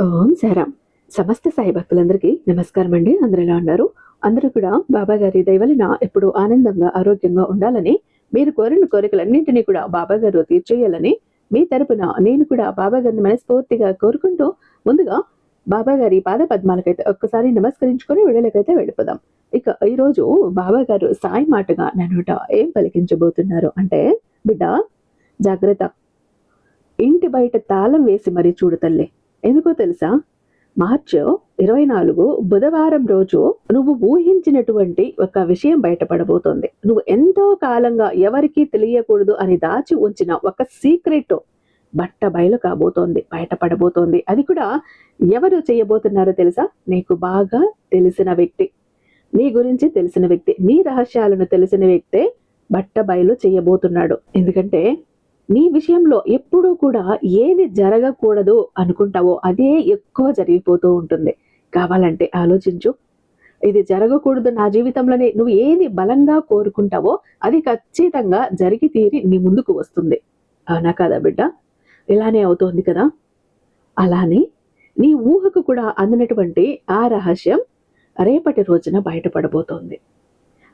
ఓం సాయిరామ్. సమస్త సాయి భక్తులందరికీ నమస్కారం అండి. అందరూ ఎలా ఉన్నారు? అందరూ కూడా బాబా గారి దయ వలన ఎప్పుడూ ఆనందంగా ఆరోగ్యంగా ఉండాలని, మీరు కోరిన కోరికలన్నింటినీ కూడా బాబా గారు తీర్చేయాలని మీ తరపున నేను కూడా బాబా గారిని మనస్ఫూర్తిగా కోరుకుంటూ, ముందుగా బాబా గారి పాద పద్మాలకైతే ఒక్కసారి నమస్కరించుకొని వీడియోలకైతే వెళ్ళిపోదాం. ఇక ఈరోజు బాబా గారు సాయి మాటగా నా నోట ఏం పలికించబోతున్నారు అంటే, బిడ్డ జాగ్రత్త, ఇంటి బయట తాళం వేసి మరీ చూడు తల్లి. ఎందుకో తెలుసా? మార్చి 24 బుధవారం రోజు నువ్వు ఊహించినటువంటి ఒక విషయం బయటపడబోతోంది. నువ్వు ఎంతో కాలంగా ఎవరికీ తెలియకూడదు అని దాచి ఉంచిన ఒక సీక్రెట్ బట్ట బయలు కాబోతోంది, బయటపడబోతోంది. అది కూడా ఎవరు చేయబోతున్నారో తెలుసా? నీకు బాగా తెలిసిన వ్యక్తి, నీ గురించి తెలిసిన వ్యక్తి, నీ రహస్యాలను తెలిసిన వ్యక్తే బట్ట బయలు చేయబోతున్నాడు. ఎందుకంటే నీ విషయంలో ఎప్పుడూ కూడా ఏది జరగకూడదు అనుకుంటావో అదే ఎక్కువ జరిగిపోతూ ఉంటుంది. కావాలంటే ఆలోచించు. ఇది జరగకూడదు నా జీవితంలోనే, నువ్వు ఏది బలంగా కోరుకుంటావో అది ఖచ్చితంగా జరిగి తీరి నీ ముందుకు వస్తుంది. అవునా కాదా బిడ్డ? ఇలానే అవుతోంది కదా. అలానే నీ ఊహకు కూడా అందినటువంటి ఆ రహస్యం రేపటి రోజున బయటపడబోతోంది.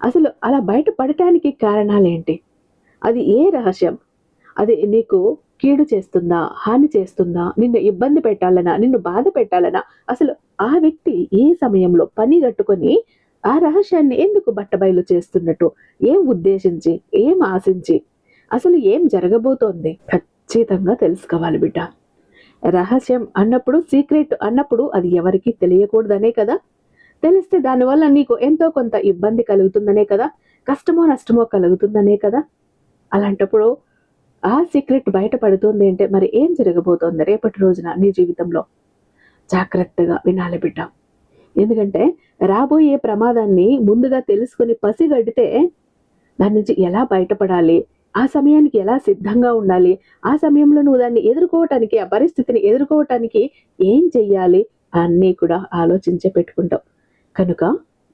అసలు అలా బయటపడటానికి కారణాలేంటి? అది ఏ రహస్యం? అది నీకు కీడు చేస్తుందా, హాని చేస్తుందా, నిన్ను ఇబ్బంది పెట్టాలనా, నిన్ను బాధ పెట్టాలనా? అసలు ఆ వ్యక్తి ఏ సమయంలో పని కట్టుకొని ఆ రహస్యాన్ని ఎందుకు బట్టబయలు చేస్తున్నట్టు, ఏం ఉద్దేశించి, ఏం ఆశించి, అసలు ఏం జరగబోతోంది ఖచ్చితంగా తెలుసుకోవాలి బిడ్డ. రహస్యం అన్నప్పుడు, సీక్రెట్ అన్నప్పుడు అది ఎవరికి తెలియకూడదనే కదా. తెలిస్తే దానివల్ల నీకు ఎంతో కొంత ఇబ్బంది కలుగుతుందనే కదా, కష్టమో నష్టమో కలుగుతుందనే కదా. అలాంటప్పుడు ఆ సీక్రెట్ బయటపడుతుంది అంటే మరి ఏం జరగబోతోంది రేపటి రోజున నీ జీవితంలో? జాగ్రత్తగా వినాలి బిడ్డ. ఎందుకంటే రాబోయే ప్రమాదాన్ని ముందుగా తెలుసుకుని పసిగడితే దాని నుంచి ఎలా బయటపడాలి, ఆ సమయానికి ఎలా సిద్ధంగా ఉండాలి, ఆ సమయంలో నువ్వు దాన్ని ఎదుర్కోవటానికి, ఆ పరిస్థితిని ఎదుర్కోవటానికి ఏం చెయ్యాలి అన్నీ కూడా ఆలోచించే పెట్టుకుంటావు. కనుక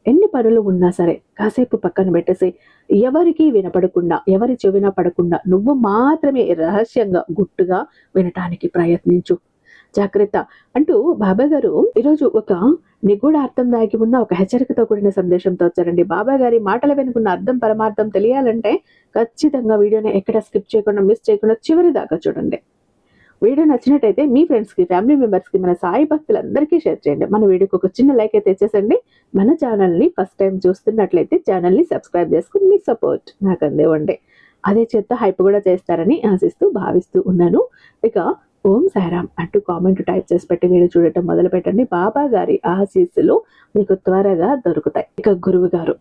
ఎన్ని పనులు ఉన్నా సరే కాసేపు పక్కన పెట్టేసి, ఎవరికీ వినపడకుండా, ఎవరి చెవిన పడకుండా నువ్వు మాత్రమే రహస్యంగా గుట్టుగా వినటానికి ప్రయత్నించు. జాగ్రత్త అంటూ బాబా గారు ఈరోజు ఒక నిగూఢార్థం దాగి ఉన్న ఒక హెచ్చరికతో కూడిన సందేశంతో వచ్చారండి. బాబా గారి మాటల వెనుకున్న అర్థం పరమార్థం తెలియాలంటే ఖచ్చితంగా వీడియోని ఎక్కడ స్కిప్ చేయకుండా, మిస్ చేయకుండా చివరి దాకా చూడండి. వీడియో నచ్చినట్టయితే మీ ఫ్రెండ్స్కి, ఫ్యామిలీ మెంబర్స్కి, మన సాయి భక్తులందరికీ షేర్ చేయండి. మన వీడియోకి ఒక చిన్న లైక్ అయితే ఇచ్చేసండి. మన ఛానల్ని ఫస్ట్ టైం చూస్తున్నట్లయితే ఛానల్ని సబ్స్క్రైబ్ చేసుకుని మీ సపోర్ట్ నాకు అందేవండి. అదే చేత హైప్ కూడా చేస్తారని ఆశిస్తూ భావిస్తూ ఉన్నాను. ఇక ఓం సాయిరామ్ అంటూ కామెంట్ టైప్ చేసి పెట్టి వీడియో చూడటం మొదలు పెట్టండి. బాబా గారి ఆశీస్సులు మీకు త్వరగా దొరుకుతాయి. ఇక గురువు గారు,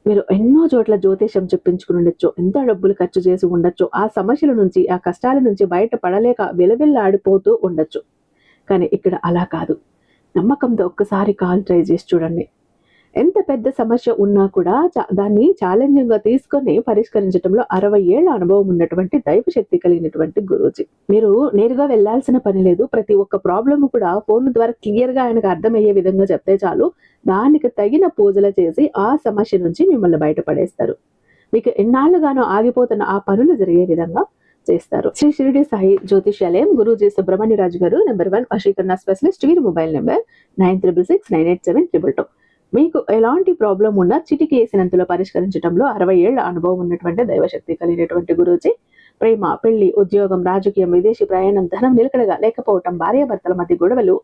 మీరు ఎన్నో చోట్ల జ్యోతిషం చెప్పించుకుని ఉండొచ్చు, ఎంత డబ్బులు ఖర్చు చేసి ఉండొచ్చు, ఆ సమస్యల నుంచి, ఆ కష్టాల నుంచి బయటపడలేక విలవిల్లాడిపోతూ ఉండొచ్చు. కానీ ఇక్కడ అలా కాదు. నమ్మకంతో ఒక్కసారి కాల్ ట్రై చేసి చూడండి. ఎంత పెద్ద సమస్య ఉన్నా కూడా దాన్ని ఛాలెంజింగ్ గా తీసుకొని పరిష్కరించడంలో 60 ఏళ్ల అనుభవం ఉన్నటువంటి దైవశక్తి కలిగినటువంటి గురూజీ. మీరు నేరుగా వెళ్లాల్సిన పని లేదు. ప్రతి ఒక్క ప్రాబ్లమ్ కూడా ఫోన్ ద్వారా క్లియర్ గా ఆయనకు అర్థమయ్యే విధంగా చెప్తే చాలు, దానికి తగిన పూజలు చేసి ఆ సమస్య నుంచి మిమ్మల్ని బయటపడేస్తారు. మీకు ఎన్నాళ్ళుగానో ఆగిపోతున్న ఆ పనులు జరిగే విధంగా చేస్తారు. శ్రీ షిరిడి సాయి జ్యోతిష్యాలయం, గురూజీ సుబ్రహ్మణ్యరాజు గారు, నెంబర్ 1 వశీకరణ స్పెషలిస్ట్. వీరి మొబైల్ నెంబర్ 96698722. మీకు ఎలాంటి ప్రాబ్లం ఉన్నా చిటికి వేసినంతలో పరిష్కరించడంలో 60 ఏళ్ల అనుభవం ఉన్నటువంటి దైవశక్తి కలిగినటువంటి గురూజీ. ప్రేమ, పెళ్లి, ఉద్యోగం, రాజకీయం, విదేశీ ప్రయాణం, ధనం నిలకడగా లేకపోవటం, భార్యాభర్తల మధ్య గొడవలు,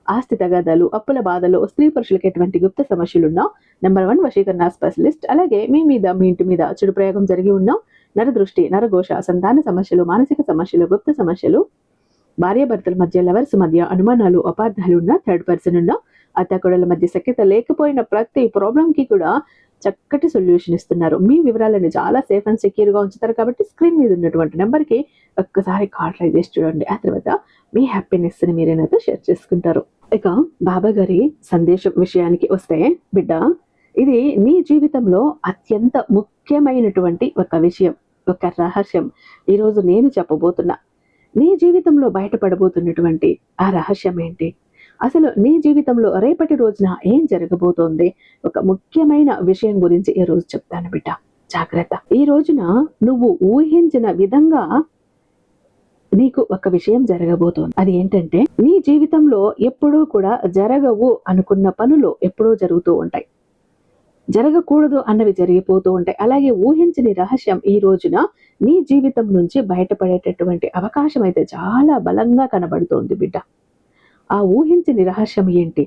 ఆస్తి తగాదాలు, అప్పుల బాధలు, స్త్రీ పురుషులకు ఎటువంటి గుప్త సమస్యలున్నా నెంబర్ 1 వశీకరణ స్పెషలిస్ట్. అలాగే మీ మీద, మీ ఇంటి మీద చెడు ప్రయోగం జరిగి ఉన్న నరదృష్టి, నరఘోష, సంతాన సమస్యలు, మానసిక సమస్యలు, గుప్త సమస్యలు, భార్యాభర్తల మధ్య, లవర్స్ మధ్య అనుమానాలు, అపార్థాలు ఉన్న, థర్డ్ పర్సన్ ఉన్న, అత్తకొడల మధ్య సఖ్యత లేకపోయిన ప్రతి ప్రాబ్లం కి కూడా చక్కటి సొల్యూషన్ ఇస్తున్నారు. మీ వివరాలను చాలా సేఫ్ అండ్ సెక్యూర్ గా ఉంచుతారు కాబట్టి స్క్రీన్ మీద ఉన్నటువంటి నెంబర్ కి ఒక్కసారి కాల్ ట్రై చేసి చూడండి. ఆ తర్వాత మీ హ్యాపీనెస్ ని మీరేనైతే షేర్ చేసుకుంటారు. ఇక బాబా గారి సందేశం విషయానికి వస్తే, బిడ్డ, ఇది నీ జీవితంలో అత్యంత ముఖ్యమైనటువంటి ఒక విషయం, ఒక రహస్యం ఈరోజు నేను చెప్పబోతున్నా. నీ జీవితంలో బయటపడబోతున్నటువంటి ఆ రహస్యం ఏంటి? అసలు నీ జీవితంలో రేపటి రోజున ఏం జరగబోతోంది? ఒక ముఖ్యమైన విషయం గురించి ఈ రోజు చెప్తాను బిడ్డ. జాగ్రత్త. ఈ రోజున నువ్వు ఊహించిన విధంగా నీకు ఒక విషయం జరగబోతోంది. అది ఏంటంటే, నీ జీవితంలో ఎప్పుడూ కూడా జరగవు అనుకున్న పనులు ఎప్పుడూ జరుగుతూ ఉంటాయి. జరగకూడదు అన్నవి జరిగిపోతూ ఉంటాయి. అలాగే ఊహించని రహస్యం ఈ రోజున నీ జీవితం నుంచి బయటపడేటటువంటి అవకాశం అయితే చాలా బలంగా కనబడుతోంది బిడ్డ. ఆ ఊహించని రహస్యం ఏంటి?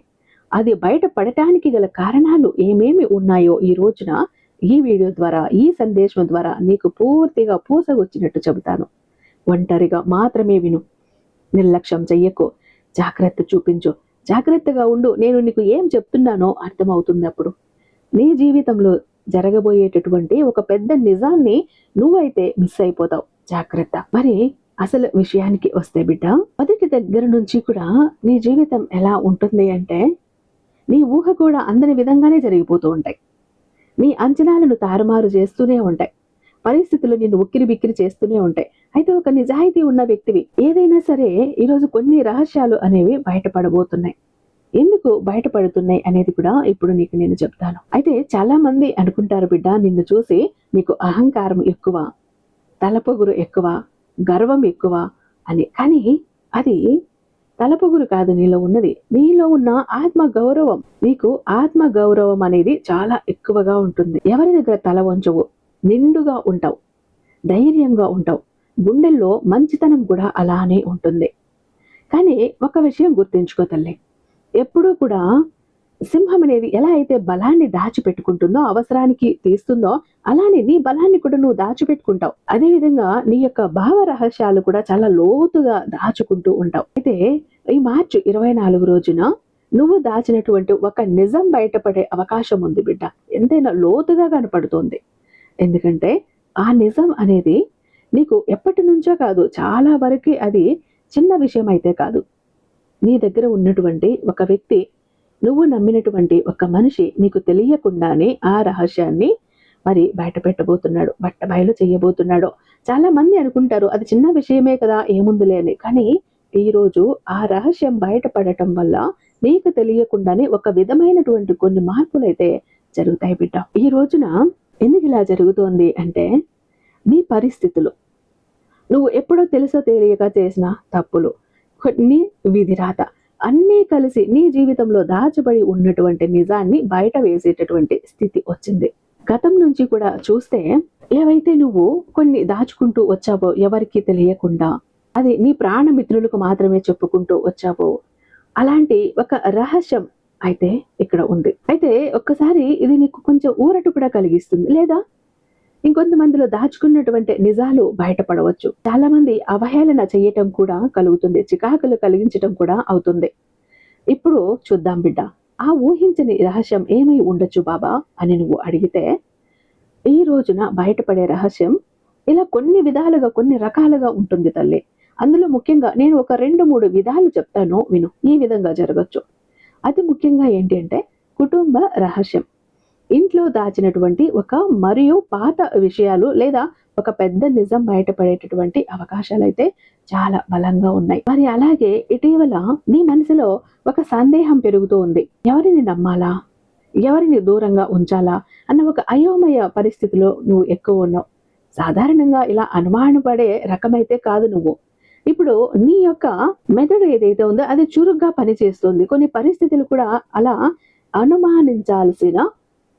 అది బయటపడటానికి గల కారణాలు ఏమేమి ఉన్నాయో ఈ రోజున ఈ వీడియో ద్వారా, ఈ సందేశం ద్వారా నీకు పూర్తిగా పూసగొచ్చినట్టు చెబుతాను. ఒంటరిగా మాత్రమే విను. నిర్లక్ష్యం చెయ్యకు. జాగ్రత్త చూపించు. జాగ్రత్తగా ఉండు. నేను నీకు ఏం చెప్తున్నానో అర్థమవుతుంది. అప్పుడు నీ జీవితంలో జరగబోయేటటువంటి ఒక పెద్ద నిజాన్ని నువ్వైతే మిస్ అయిపోతావు. జాగ్రత్త. మరి అసలు విషయానికి వస్తే బిడ్డ, మొదటి దగ్గర నుంచి కూడా నీ జీవితం ఎలా ఉంటుంది అంటే, నీ ఊహ కూడా అందని విధంగానే జరిగిపోతూ ఉంటాయి. నీ అంచనాలను తారుమారు చేస్తూనే ఉంటాయి. పరిస్థితులు నిన్ను ఉక్కిరి బిక్కిరి చేస్తూనే ఉంటాయి. అయితే ఒక నిజాయితీ ఉన్న వ్యక్తివి. ఏదైనా సరే ఈరోజు కొన్ని రహస్యాలు అనేవి బయటపడబోతున్నాయి. ఎందుకు బయటపడుతున్నాయి అనేది కూడా ఇప్పుడు నీకు నేను చెప్తాను. అయితే చాలా మంది అనుకుంటారు బిడ్డ, నిన్ను చూసి నీకు అహంకారం ఎక్కువ, తలపొగురు ఎక్కువ, గర్వం ఎక్కువ అని. కానీ అది తలపొగురు కాదు నీలో ఉన్నది. నీలో ఉన్న ఆత్మ గౌరవం. నీకు ఆత్మ గౌరవం అనేది చాలా ఎక్కువగా ఉంటుంది. ఎవరి దగ్గర తల వంచవు. నిండుగా ఉంటావు. ధైర్యంగా ఉంటావు. గుండెల్లో మంచితనం కూడా అలానే ఉంటుంది. కానీ ఒక విషయం గుర్తుంచుకో తల్లి, ఎప్పుడూ కూడా సింహం అనేది ఎలా అయితే బలాన్ని దాచిపెట్టుకుంటుందో, అవసరానికి తీస్తుందో, అలానే నీ బలాన్ని కూడా నువ్వు దాచిపెట్టుకుంటావు. అదేవిధంగా నీ యొక్క భావ రహస్యాలు కూడా చాలా లోతుగా దాచుకుంటూ ఉంటావు. అయితే ఈ మార్చి 24 రోజున నువ్వు దాచినటువంటి ఒక నిజం బయటపడే అవకాశం ఉంది బిడ్డ. ఎంతైనా లోతుగా కనపడుతోంది. ఎందుకంటే ఆ నిజం అనేది నీకు ఎప్పటి నుంచో కాదు, చాలా వరకు అది చిన్న విషయం అయితే కాదు. నీ దగ్గర ఉన్నటువంటి ఒక వ్యక్తి, నువ్వు నమ్మినటువంటి ఒక మనిషి నీకు తెలియకుండానే ఆ రహస్యాన్ని మరి బయట పెట్టబోతున్నాడు, బయలు చేయబోతున్నాడు. చాలా మంది అనుకుంటారు అది చిన్న విషయమే కదా, ఏముందిలే అని. కానీ ఈరోజు ఆ రహస్యం బయటపడటం వల్ల నీకు తెలియకుండానే ఒక విధమైనటువంటి కొన్ని మార్పులు అయితే జరుగుతాయి బిడ్డ. ఈ రోజున ఎందుకు ఇలా జరుగుతోంది అంటే, నీ పరిస్థితులు, నువ్వు ఎప్పుడో తెలుసో తెలియక చేసిన తప్పులు, కొన్ని విధిరాత అన్నీ కలిసి నీ జీవితంలో దాచబడి ఉన్నటువంటి నిజాన్ని బయట వేసేటటువంటి స్థితి వచ్చింది. గతం నుంచి కూడా చూస్తే, ఏవైతే నువ్వు కొన్ని దాచుకుంటూ వచ్చావో ఎవరికి తెలియకుండా, అది నీ ప్రాణమిత్రులకు మాత్రమే చెప్పుకుంటూ వచ్చావో, అలాంటి ఒక రహస్యం అయితే ఇక్కడ ఉంది. అయితే ఒక్కసారి ఇది నీకు కొంచెం ఊరట కూడా కలిగిస్తుంది. లేదా ఇంకొంతమందిలో దాచుకున్నటువంటి నిజాలు బయటపడవచ్చు. చాలా మంది అవహేళన చేయటం కూడా కలుగుతుంది. చికాకులు కలిగించటం కూడా అవుతుంది. ఇప్పుడు చూద్దాం బిడ్డ, ఆ ఊహించని రహస్యం ఏమై ఉండొచ్చు బాబా అని నువ్వు అడిగితే, ఈ రోజున బయటపడే రహస్యం ఇలా కొన్ని విధాలుగా, కొన్ని రకాలుగా ఉంటుంది తల్లి. అందులో ముఖ్యంగా నేను ఒక 2-3 విధాలు చెప్తాను, విను. ఈ విధంగా జరగచ్చు. అతి ముఖ్యంగా ఏంటి అంటే, కుటుంబ రహస్యం. ఇంట్లో దాచినటువంటి ఒక మరియు పాత విషయాలు లేదా ఒక పెద్ద నిజం బయటపడేటటువంటి అవకాశాలు అయితే చాలా బలంగా ఉన్నాయి. మరి అలాగే ఇటీవల నీ మనసులో ఒక సందేహం పెరుగుతూ ఉంది. ఎవరిని నమ్మాలా, ఎవరిని దూరంగా ఉంచాలా అన్న ఒక అయోమయ పరిస్థితిలో నువ్వు ఎక్కువ ఉన్నావు. సాధారణంగా ఇలా అనుమానపడే రకమైతే కాదు నువ్వు. ఇప్పుడు నీ యొక్క మెదడు ఏదైతే ఉందో అది చురుగ్గా పనిచేస్తుంది. కొన్ని పరిస్థితులు కూడా అలా అనుమానించాల్సిన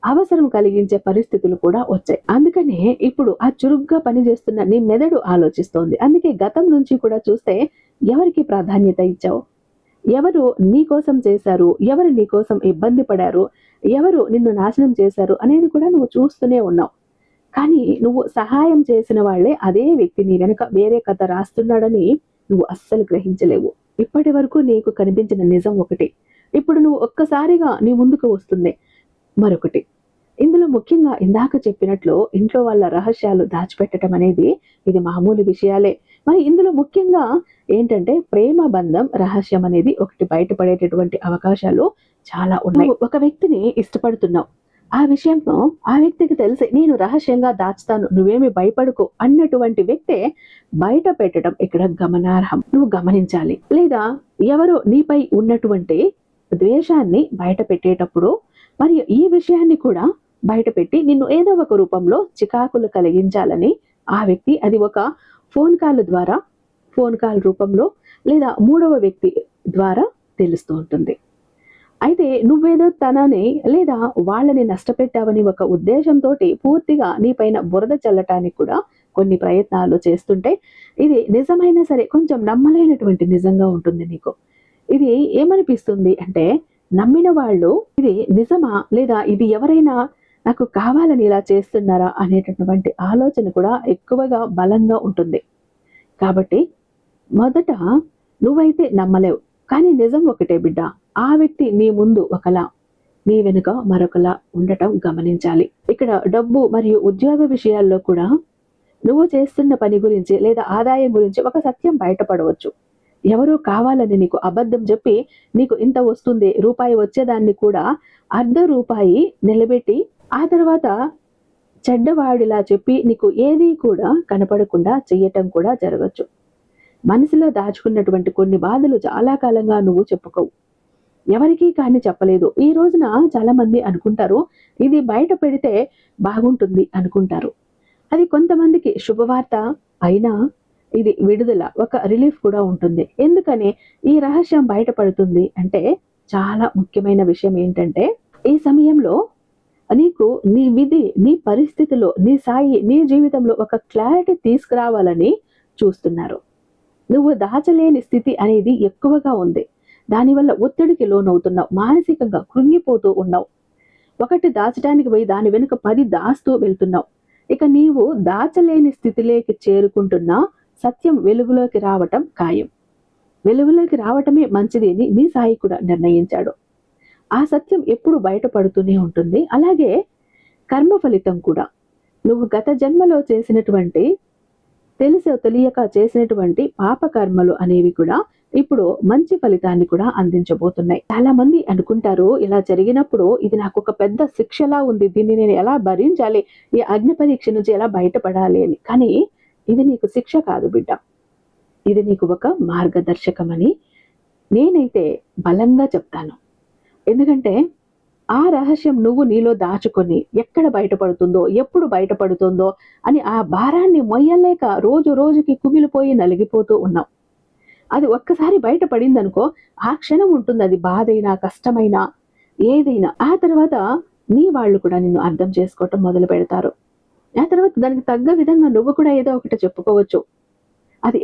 అవసరం కలిగించే పరిస్థితులు కూడా వచ్చాయి. అందుకనే ఇప్పుడు ఆ చురుగ్గా పనిచేస్తున్న నీ మెదడు ఆలోచిస్తోంది. అందుకే గతం నుంచి కూడా చూస్తే ఎవరికి ప్రాధాన్యత ఇచ్చావు, ఎవరు నీ కోసం చేశారు, ఎవరు నీ కోసం ఇబ్బంది పడారు, ఎవరు నిన్ను నాశనం చేశారు అనేది కూడా నువ్వు చూస్తూనే ఉన్నావు. కానీ నువ్వు సహాయం చేసిన వాళ్లే అదే వ్యక్తి నీ వెనుక వేరే కథ రాస్తున్నాడని నువ్వు అస్సలు గ్రహించలేవు. ఇప్పటి వరకు నీకు కనిపించిన నిజం ఒకటి, ఇప్పుడు నువ్వు ఒక్కసారిగా నీ ముందుకు వస్తుంది మరొకటి. ఇందులో ముఖ్యంగా ఇందాక చెప్పినట్లు ఇంట్లో వాళ్ళ రహస్యాలు దాచిపెట్టడం అనేది ఇది మామూలు విషయాలే. మరి ఇందులో ముఖ్యంగా ఏంటంటే ప్రేమ బంధం రహస్యం అనేది ఒకటి బయటపడేటటువంటి అవకాశాలు చాలా ఉన్నాయి. ఒక వ్యక్తిని ఇష్టపడుతున్నావు, ఆ విషయంలో ఆ వ్యక్తికి తెలిసి నేను రహస్యంగా దాచుతాను, నువ్వేమి భయపడుకో అన్నటువంటి వ్యక్తే బయట పెట్టడం ఇక్కడ గమనార్హం. నువ్వు గమనించాలి. లేదా ఎవరో నీపై ఉన్నటువంటి ద్వేషాన్ని బయట పెట్టేటప్పుడు మరియు ఈ విషయాన్ని కూడా బయట పెట్టి నిన్ను ఏదో ఒక రూపంలో చికాకులు కలిగించాలని ఆ వ్యక్తి, అది ఒక ఫోన్ కాల్ ద్వారా, ఫోన్ కాల్ రూపంలో లేదా మూడవ వ్యక్తి ద్వారా తెలుస్తూ ఉంటుంది. అయితే నువ్వేదో తనని లేదా వాళ్ళని నష్టపెట్టావని ఒక ఉద్దేశంతో పూర్తిగా నీపైన బురద చల్లటానికి కూడా కొన్ని ప్రయత్నాలు చేస్తుంటే ఇది నిజమైనా సరే కొంచెం నమ్మలేనటువంటి నిజంగా ఉంటుంది నీకు. ఇది ఏమనిపిస్తుంది అంటే నమ్మిన వాళ్ళు ఇది నిజమా లేదా ఇది ఎవరైనా నాకు కావాలని ఇలా చేస్తున్నారా అనేటటువంటి ఆలోచన కూడా ఎక్కువగా బలంగా ఉంటుంది. కాబట్టి మొదట నువ్వైతే నమ్మలేవు, కానీ నిజం ఒకటే బిడ్డ, ఆ వ్యక్తి నీ ముందు ఒకలా నీ వెనుక మరొకలా ఉండటం గమనించాలి. ఇక్కడ డబ్బు మరియు ఉద్యోగ విషయాల్లో కూడా నువ్వు చేస్తున్న పని గురించి లేదా ఆదాయం గురించి ఒక సత్యం బయటపడవచ్చు. ఎవరో కావాలని నీకు అబద్ధం చెప్పి నీకు ఇంత వస్తుంది రూపాయి వచ్చేదాన్ని కూడా ₹1 నిలబెట్టి ఆ తర్వాత చెడ్డవాడిలా చెప్పి నీకు ఏదీ కూడా కనపడకుండా చెయ్యటం కూడా జరగచ్చు. మనసులో దాచుకున్నటువంటి కొన్ని బాధలు చాలా కాలంగా నువ్వు చెప్పుకోవు, ఎవరికీ కానీ చెప్పలేదు. ఈ రోజున చాలా మంది అనుకుంటారు ఇది బయట పెడితే బాగుంటుంది అనుకుంటారు. అది కొంతమందికి శుభవార్త అయినా ఇది విడుదల, ఒక రిలీఫ్ కూడా ఉంటుంది. ఎందుకని ఈ రహస్యం బయటపడుతుంది అంటే చాలా ముఖ్యమైన విషయం ఏంటంటే ఈ సమయంలో నీకు నీ విధి, నీ పరిస్థితిలో, నీ సాయి, నీ జీవితంలో ఒక క్లారిటీ తీసుకురావాలని చూస్తున్నారు. నువ్వు దాచలేని స్థితి అనేది ఎక్కువగా ఉంది. దానివల్ల ఒత్తిడికి లోనవుతున్నావు, మానసికంగా కృంగిపోతూ ఉన్నావు. ఒకటి దాచడానికి పోయి దాని వెనుక 10 దాస్తూ వెళ్తున్నావు. ఇక నీవు దాచలేని స్థితిలోకి చేరుకుంటున్నా సత్యం వెలుగులోకి రావటం ఖాయం. వెలుగులోకి రావటమే మంచిది అని నీ సాయి కూడా నిర్ణయించాడు. ఆ సత్యం ఎప్పుడు బయటపడుతూనే ఉంటుంది. అలాగే కర్మ ఫలితం కూడా నువ్వు గత జన్మలో చేసినటువంటి తెలిసో తెలియక చేసినటువంటి పాప కర్మలు అనేవి కూడా ఇప్పుడు మంచి ఫలితాన్ని కూడా అందించబోతున్నాయి. చాలా మంది అనుకుంటారు ఇలా జరిగినప్పుడు ఇది నాకు ఒక పెద్ద శిక్షలా ఉంది, దీన్ని నేను ఎలా భరించాలి, ఈ అగ్ని పరీక్ష నుంచి ఎలా బయటపడాలి అని. కానీ ఇది నీకు శిక్ష కాదు బిడ్డ, ఇది నీకు ఒక మార్గదర్శకమని నేనైతే బలంగా చెప్తాను. ఎందుకంటే ఆ రహస్యం నువ్వు నీలో దాచుకొని ఎక్కడ బయటపడుతుందో, ఎప్పుడు బయటపడుతుందో అని ఆ భారాన్ని మొయ్యలేక రోజు రోజుకి కుమిలిపోయి నలిగిపోతూ ఉన్నావు. అది ఒక్కసారి బయటపడిందనుకో ఆ క్షణం ఉంటుంది, అది బాధైనా కష్టమైనా ఏదైనా. ఆ తర్వాత నీ వాళ్ళు కూడా నిన్ను అర్థం చేసుకోవటం మొదలు పెడతారు. ఆ తర్వాత దానికి తగ్గ విధంగా నువ్వు కూడా ఏదో ఒకటి చెప్పుకోవచ్చు. అది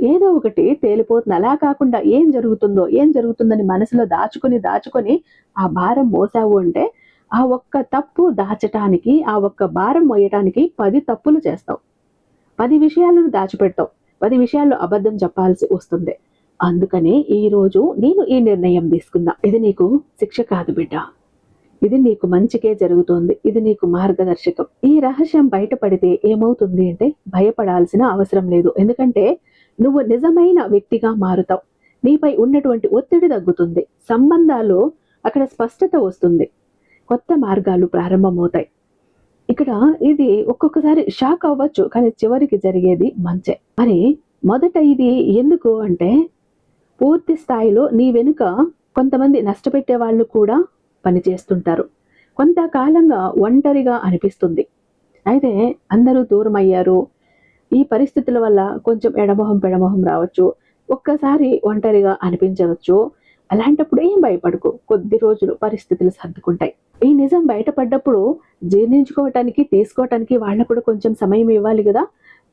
ఏదో ఒకటి తేలిపోతుంది. అలా కాకుండా ఏం జరుగుతుందని మనసులో దాచుకొని ఆ భారం మోసావు అంటే ఆ ఒక్క తప్పు దాచటానికి, ఆ ఒక్క భారం మోయటానికి 10 తప్పులు చేస్తావు, 10 విషయాలను దాచిపెడతావు, 10 విషయాల్లో అబద్ధం చెప్పాల్సి వస్తుంది. అందుకనే ఈ రోజు నేను ఈ నిర్ణయం తీసుకున్నా. ఇది నీకు శిక్ష కాదు బిడ్డ, ఇది నీకు మంచికే జరుగుతోంది, ఇది నీకు మార్గదర్శకం. ఈ రహస్యం బయటపడితే ఏమవుతుంది అంటే భయపడాల్సిన అవసరం లేదు. ఎందుకంటే నువ్వు నిజమైన వ్యక్తిగా మారుతావు, నీపై ఉన్నటువంటి ఒత్తిడి తగ్గుతుంది, సంబంధాలు అక్కడ స్పష్టత వస్తుంది, కొత్త మార్గాలు ప్రారంభమవుతాయి. ఇక్కడ ఇది ఒక్కొక్కసారి షాక్ అవ్వచ్చు, కానీ చివరికి జరిగేది మంచే. మరి మొదట ఇది ఎందుకు అంటే పూర్తి స్థాయిలో నీ వెనుక కొంతమంది నష్టపెట్టే వాళ్ళు కూడా పనిచేస్తుంటారు. కొంతకాలంగా ఒంటరిగా అనిపిస్తుంది, అయితే అందరూ దూరం అయ్యారు. ఈ పరిస్థితుల వల్ల కొంచెం ఎడమొహం పెడమొహం రావచ్చు, ఒక్కసారి ఒంటరిగా అనిపించవచ్చు. అలాంటప్పుడు ఏం భయపడకు, కొద్ది రోజులు పరిస్థితులు సర్దుకుంటాయి. ఈ నిజం బయటపడ్డప్పుడు జీర్ణించుకోవటానికి, తీసుకోవటానికి వాళ్ళకు కూడా కొంచెం సమయం ఇవ్వాలి కదా.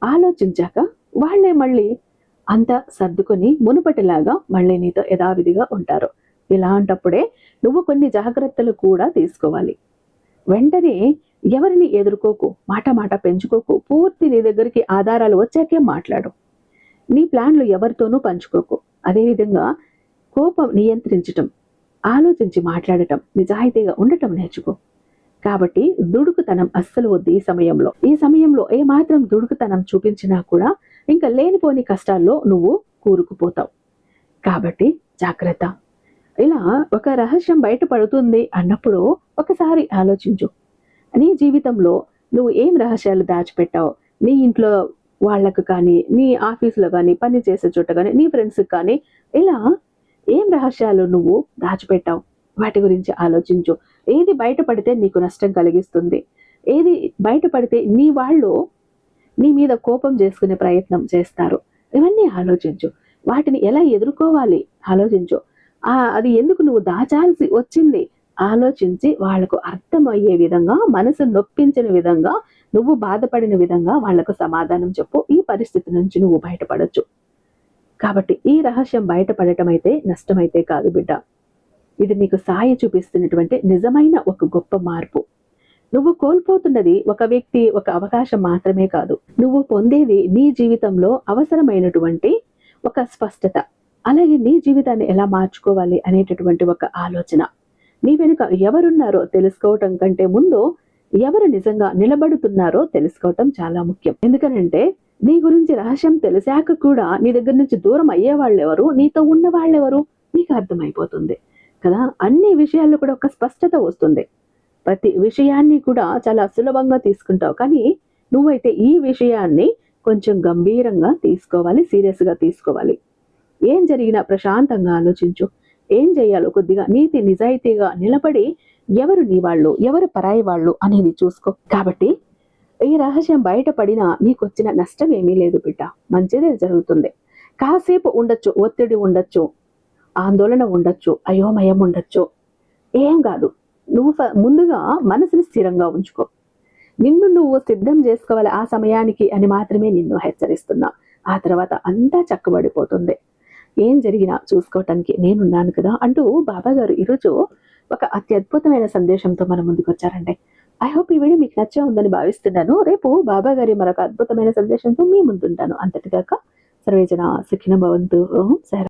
ఆలోచించాక వాళ్ళే మళ్ళీ అంతా సర్దుకొని మునుపటిలాగా మళ్ళీ నీతో యథావిధిగా ఉంటారు. ఇలాంటప్పుడే నువ్వు కొన్ని జాగ్రత్తలు కూడా తీసుకోవాలి. వెంటనే ఎవరిని ఎదుర్కోకు, మాట పెంచుకోకు. పూర్తి నీ దగ్గరికి ఆధారాలు వచ్చాకే మాట్లాడు. నీ ప్లాన్లు ఎవరితోనూ పంచుకోకు. అదేవిధంగా కోపం నియంత్రించటం, ఆలోచించి మాట్లాడటం, నిజాయితీగా ఉండటం నేర్చుకో. కాబట్టి దుడుకుతనం అస్సలు వద్దు. ఈ సమయంలో ఏమాత్రం దుడుకుతనం చూపించినా కూడా ఇంకా లేనిపోని కష్టాల్లో నువ్వు కూరుకుపోతావు. కాబట్టి జాగ్రత్త. ఇలా ఒక రహస్యం బయటపడుతుంది అన్నప్పుడు ఒకసారి ఆలోచించు, నీ జీవితంలో నువ్వు ఏం రహస్యాలు దాచిపెట్టావు, నీ ఇంట్లో వాళ్ళకు కానీ, నీ ఆఫీసులో కానీ, పని చేసే చోట కానీ, నీ ఫ్రెండ్స్కి కానీ, ఇలా ఏం రహస్యాలు నువ్వు దాచిపెట్టావు, వాటి గురించి ఆలోచించు. ఏది బయటపడితే నీకు నష్టం కలిగిస్తుంది, ఏది బయటపడితే నీ వాళ్ళు నీ మీద కోపం చేసుకునే ప్రయత్నం చేస్తారు, ఇవన్నీ ఆలోచించు. వాటిని ఎలా ఎదుర్కోవాలి ఆలోచించు. అది ఎందుకు నువ్వు దాచాల్సి వచ్చింది ఆలోచించి, వాళ్ళకు అర్థమయ్యే విధంగా, మనసు నొప్పించిన విధంగా, నువ్వు బాధపడిన విధంగా వాళ్లకు సమాధానం చెప్పు. ఈ పరిస్థితి నుంచి నువ్వు బయటపడొచ్చు. కాబట్టి ఈ రహస్యం బయటపడటం అయితే నష్టమైతే కాదు బిడ్డ. ఇది నీకు సాయి చూపిస్తున్నటువంటి నిజమైన ఒక గొప్ప మార్పు. నువ్వు కోల్పోతున్నది ఒక వ్యక్తి, ఒక అవకాశం మాత్రమే కాదు. నువ్వు పొందేది నీ జీవితంలో అవసరమైనటువంటి ఒక స్పష్టత, అలాగే నీ జీవితాన్ని ఎలా మార్చుకోవాలి అనేటటువంటి ఒక ఆలోచన. నీ వెనుక ఎవరున్నారో తెలుసుకోవటం కంటే ముందు ఎవరు నిజంగా నిలబడుతున్నారో తెలుసుకోవటం చాలా ముఖ్యం. ఎందుకనంటే నీ గురించి రహస్యం తెలిసాక కూడా నీ దగ్గర నుంచి దూరం అయ్యే వాళ్ళెవరు, నీతో ఉన్న వాళ్ళెవరు నీకు అర్థమైపోతుంది కదా. అన్ని విషయాల్లో కూడా ఒక స్పష్టత వస్తుంది. ప్రతి విషయాన్ని కూడా చాలా సులభంగా తీసుకుంటావు, కానీ నువ్వైతే ఈ విషయాన్ని కొంచెం గంభీరంగా తీసుకోవాలి, సీరియస్గా తీసుకోవాలి. ఏం జరిగినా ప్రశాంతంగా ఆలోచించు. ఏం చేయాలో కొద్దిగా నీతి నిజాయితీగా నిలబడి ఎవరు నీ వాళ్ళు, ఎవరు పరాయి వాళ్ళు అనేది చూసుకో. కాబట్టి ఈ రహస్యం బయటపడినా నీకొచ్చిన నష్టం ఏమీ లేదు బిడ్డ, మంచిదే జరుగుతుంది. కాసేపు ఉండొచ్చు, ఒత్తిడి ఉండొచ్చు, ఆందోళన ఉండొచ్చు, అయోమయం ఉండొచ్చు, ఏం కాదు. నువ్వు ముందుగా మనసుని స్థిరంగా ఉంచుకో. నిన్ను నువ్వు సిద్ధం చేసుకోవాలి ఆ సమయానికి అని మాత్రమే నిన్ను హెచ్చరిస్తున్నా. ఆ తర్వాత అంతా చక్కబడిపోతుంది. ఏం జరిగినా చూసుకోవటానికి నేనున్నాను కదా అంటూ బాబా గారు ఈరోజు ఒక అత్యద్భుతమైన సందేశంతో మన ముందుకు వచ్చారండి. ఐ హోప్ ఈ వీడియో మీకు నచ్చే ఉందని భావిస్తున్నాను. రేపు బాబా గారి మరొక అద్భుతమైన సందేశంతో మీ ముందుంటాను. అంతటిదాకా సర్వేజన సుఖినో భవంతు. ఓం సాయి.